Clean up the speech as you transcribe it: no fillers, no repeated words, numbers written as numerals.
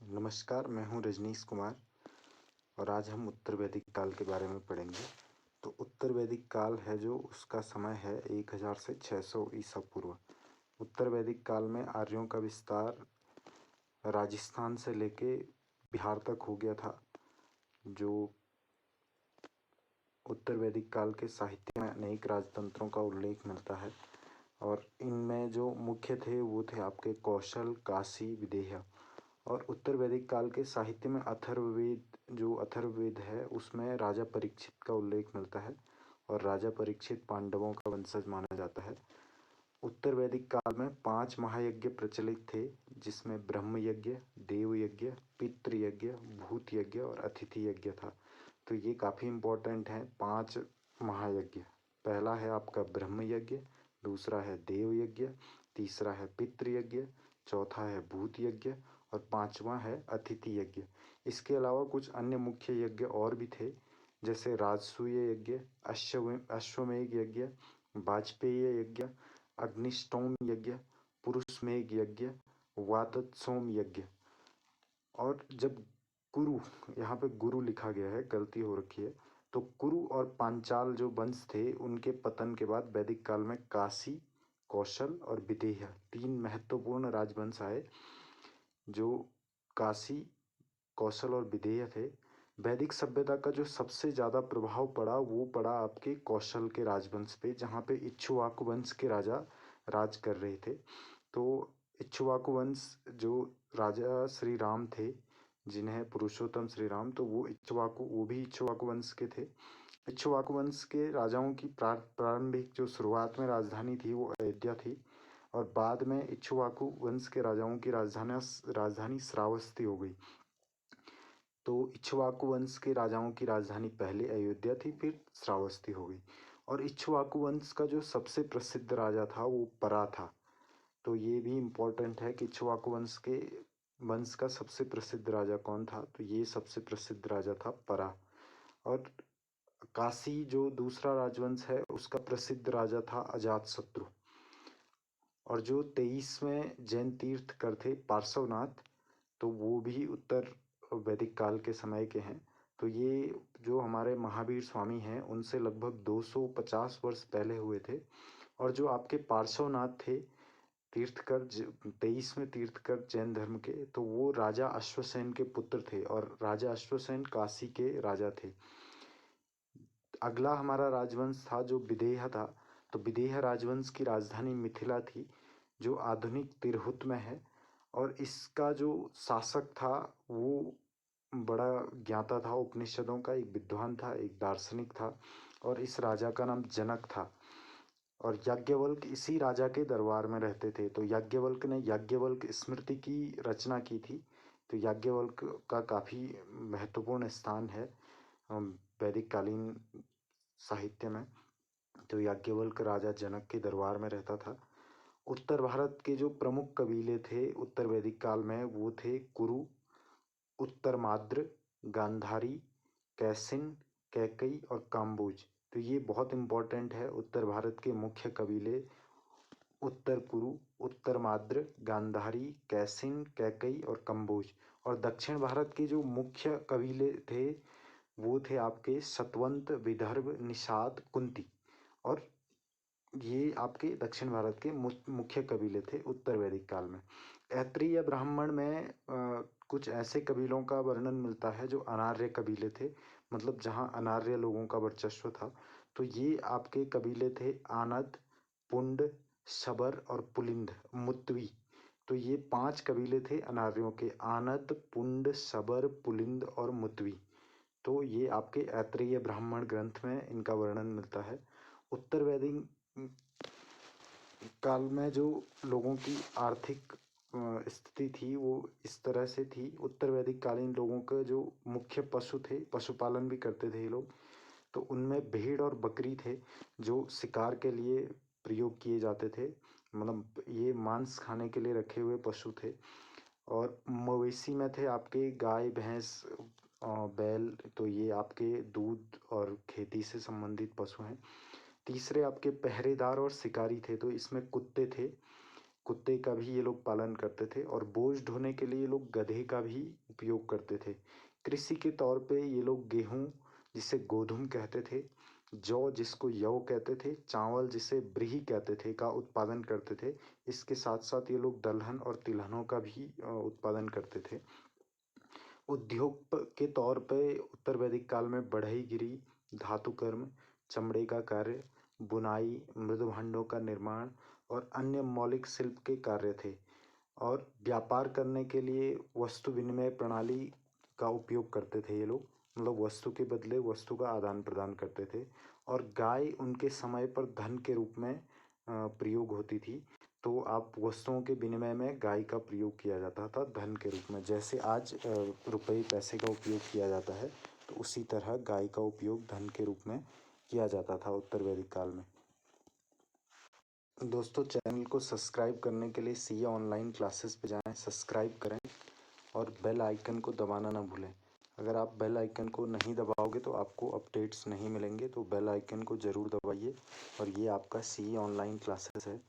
नमस्कार, मैं हूँ रजनीश कुमार और आज हम उत्तर वैदिक काल के बारे में पढ़ेंगे। तो उत्तर वैदिक काल है जो उसका समय है 1000 से 600 ईसा पूर्व। उत्तर वैदिक काल में आर्यों का विस्तार राजस्थान से लेके बिहार तक हो गया था। जो उत्तर वैदिक काल के साहित्य में अनेक राजतंत्रों का उल्लेख मिलता है और इनमें जो मुख्य थे वो थे आपके कौशल, काशी, विदेह। और उत्तर वैदिक काल के साहित्य में अथर्ववेद है उसमें राजा परीक्षित का उल्लेख मिलता है और राजा परीक्षित पांडवों का वंशज माना जाता है। उत्तर वैदिक काल में 5 महायज्ञ प्रचलित थे जिसमें ब्रह्म यज्ञ, देव यज्ञ, पितृ यज्ञ, भूत यज्ञ और अतिथि यज्ञ था। तो ये काफ़ी इम्पोर्टेंट हैं 5 महायज्ञ। पहला है आपका ब्रह्म यज्ञ, दूसरा है देव यज्ञ, तीसरा है पितृ यज्ञ, चौथा है भूत यज्ञ और पांचवा है अतिथि यज्ञ। इसके अलावा कुछ अन्य मुख्य यज्ञ और भी थे जैसे राजसूय यज्ञ, अश्वमेध यज्ञ, वाजपेय यज्ञ, अग्निष्टोम यज्ञ, पुरुषमेघ यज्ञ, वातत्सोम यज्ञ। और जब कुरु, यहाँ पे गुरु लिखा गया है, गलती हो रखी है। तो कुरु और पांचाल जो वंश थे उनके पतन के बाद वैदिक काल में काशी, कौशल और विदेह 3 महत्वपूर्ण राजवंश आए। जो काशी, कौशल और विदेह थे। वैदिक सभ्यता का जो सबसे ज़्यादा प्रभाव पड़ा वो पड़ा आपके कौशल के राजवंश पे, जहाँ पे इक्ष्वाकु वंश के राजा राज कर रहे थे। तो इक्ष्वाकु वंश जो राजा श्री राम थे, जिन्हें पुरुषोत्तम श्री राम, तो वो भी इक्ष्वाकु वंश के थे। इक्ष्वाकु वंश के राजाओं की प्रारंभिक जो शुरुआत में राजधानी थी वो अयोध्या थी और बाद में इक्ष्वाकु वंश के राजाओं की राजधानी श्रावस्ती हो गई। तो इक्ष्वाकु वंश के राजाओं की राजधानी पहले अयोध्या थी, फिर श्रावस्ती हो गई। और इक्ष्वाकु वंश का जो सबसे प्रसिद्ध राजा था वो परा था। तो ये भी इम्पोर्टेंट है कि इक्ष्वाकु वंश का सबसे प्रसिद्ध राजा कौन था, तो ये सबसे प्रसिद्ध राजा था परा। और काशी जो दूसरा राजवंश है उसका प्रसिद्ध राजा था अजातशत्रु। और जो 23वें जैन तीर्थकर थे पार्श्वनाथ, तो वो भी उत्तर वैदिक काल के समय के हैं। तो ये जो हमारे महावीर स्वामी हैं उनसे लगभग 250 वर्ष पहले हुए थे। और जो आपके पार्श्वनाथ थे तीर्थकर, 23वें तीर्थकर जैन धर्म के, तो वो राजा अश्वसेन के पुत्र थे और राजा अश्वसेन काशी के राजा थे। अगला हमारा राजवंश था जो विदेह था। तो विदेह राजवंश की राजधानी मिथिला थी जो आधुनिक तिरहुत में है। और इसका जो शासक था वो बड़ा ज्ञाता था, उपनिषदों का एक विद्वान था, एक दार्शनिक था और इस राजा का नाम जनक था। और याज्ञवल्क इसी राजा के दरबार में रहते थे। तो याज्ञवल्क ने याज्ञवल्क स्मृति की रचना की थी। तो याज्ञवल्क का काफ़ी महत्वपूर्ण स्थान है वैदिक कालीन साहित्य में। तो याज्ञवल्क राजा जनक के दरबार में रहता था। उत्तर भारत के जो प्रमुख कबीले थे उत्तर वैदिक काल में वो थे कुरु, उत्तरमाद्र, गांधारी, कैसिन, कैकई और काम्बोज। तो ये बहुत इम्पोर्टेंट है। उत्तर भारत के मुख्य कबीले उत्तर कुरु, उत्तरमाद्र, गांधारी, कैसिन, कैकई और कंबोज। और दक्षिण भारत के जो मुख्य कबीले थे वो थे आपके सतवंत, विदर्भ, निषाद, कुंती। और ये आपके दक्षिण भारत के मुख्य कबीले थे उत्तर वैदिक काल में। ऐत्रेय ब्राह्मण में कुछ ऐसे कबीलों का वर्णन मिलता है जो अनार्य कबीले थे, मतलब जहाँ अनार्य लोगों का वर्चस्व था। तो ये आपके कबीले थे आनद, पुंड, शबर और पुलिंद, मुत्वी। तो ये 5 कबीले थे अनार्यों के, आनद, पुंड, शबर, पुलिंद और मुत्वी। तो ये आपके ऐत्रेय ब्राह्मण ग्रंथ में इनका वर्णन मिलता है। उत्तर वैदिक काल में जो लोगों की आर्थिक स्थिति थी वो इस तरह से थी। उत्तर वैदिक कालीन लोगों के जो मुख्य पशु थे, पशुपालन भी करते थे ये लोग। तो उनमें भेड़ और बकरी थे जो शिकार के लिए प्रयोग किए जाते थे, मतलब ये मांस खाने के लिए रखे हुए पशु थे। और मवेशी में थे आपके गाय, भैंस, बैल। तो ये आपके दूध और खेती से संबंधित पशु हैं। तीसरे आपके पहरेदार और शिकारी थे। तो इसमें कुत्ते थे कुत्ते का भी ये लोग पालन करते थे और बोझ ढोने के लिए ये लोग गधे का भी उपयोग करते थे। कृषि के तौर पे ये लोग गेहूँ जिसे गोधुम कहते थे, जौ जिसको यौ कहते थे, चावल जिसे ब्रीही कहते थे का उत्पादन करते थे। इसके साथ साथ ये लोग दलहन और तिलहनों का भी उत्पादन करते थे। उद्योग के तौर पे उत्तर वैदिक काल में बढ़ईगिरी, धातु कर्म, चमड़े का कार्य, बुनाई, मृदुभांडों का निर्माण और अन्य मौलिक शिल्प के कार्य थे। और व्यापार करने के लिए वस्तु विनिमय प्रणाली का उपयोग करते थे ये लोग, मतलब वस्तु के बदले वस्तु का आदान प्रदान करते थे। और गाय उनके समय पर धन के रूप में प्रयोग होती थी। तो आप वस्तुओं के विनिमय में गाय का प्रयोग किया जाता था धन के रूप में, जैसे आज रुपये पैसे का उपयोग किया जाता है, तो उसी तरह गाय का उपयोग धन के रूप में किया जाता था उत्तर वैदिक काल में। दोस्तों, चैनल को सब्सक्राइब करने के लिए सीए ऑनलाइन क्लासेस पे जाएं, सब्सक्राइब करें और बेल आइकन को दबाना ना भूलें। अगर आप बेल आइकन को नहीं दबाओगे तो आपको अपडेट्स नहीं मिलेंगे, तो बेल आइकन को ज़रूर दबाइए। और ये आपका सीए ऑनलाइन क्लासेस है।